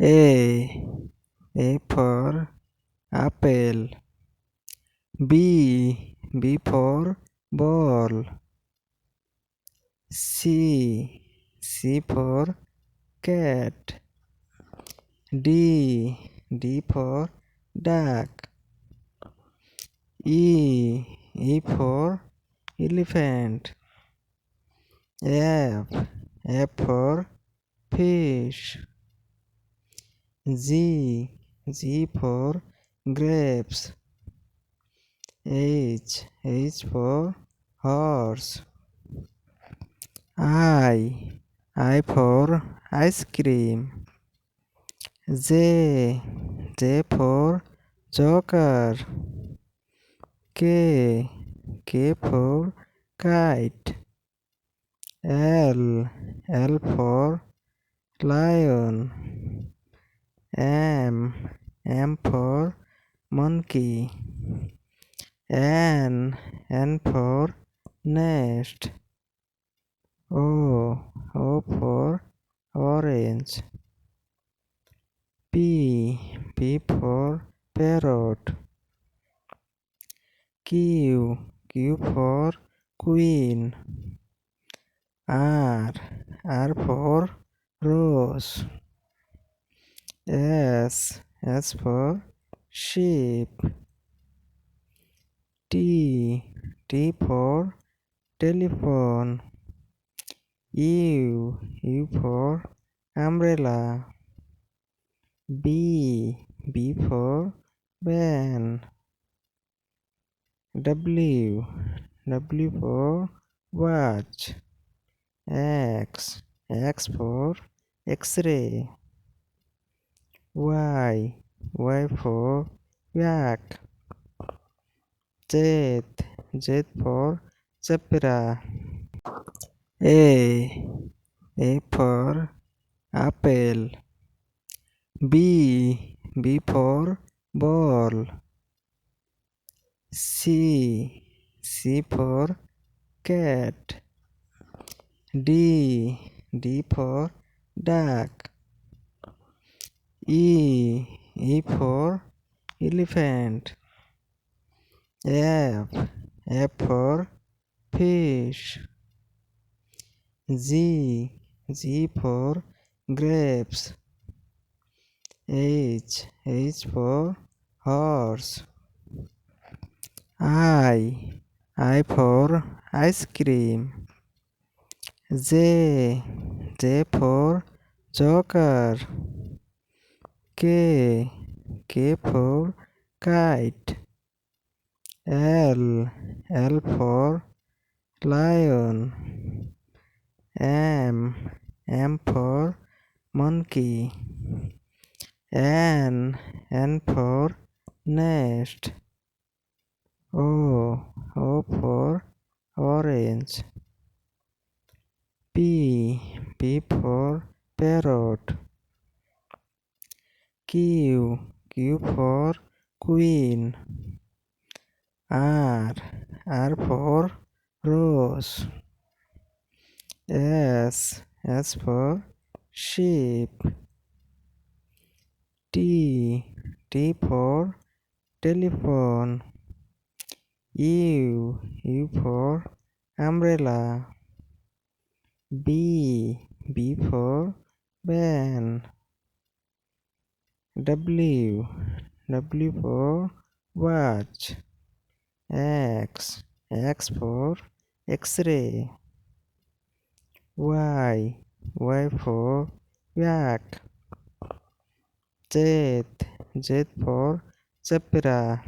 A. A for apple. B. B for ball. C. C for cat. D. D for duck. E. E for elephant. F. F for fish. G. G for grapes. H. H for horse. I for ice cream. J. J for joker. K. K for kite. L. L for lion. M. M for monkey. N. N for nest. O. O for orange. P. P for parrot. Q. Q for queen. R. R for rose. S. S for sheep. T. T for telephone. U. U for umbrella. B. B for van. W. W for watch. X. X for X-ray. Y. Y for yak. Z. Z for zebra. A. A for apple. B. B for ball. C. C for cat. D. D for duck. E. E for elephant. F. F for fish. G. G for grapes. H. H for horse. I for ice cream. J. J for joker. K. K for kite. L. L for lion. M. M for monkey. N. N for nest. O. O for orange. P. P for parrot. Q. Q for queen. R. R for rose. S. S for sheep. T. T for telephone. U. U for umbrella. B. B for van. W. W for watch. X. X for X-ray. Y. Y for yak. Z. Z for zebra.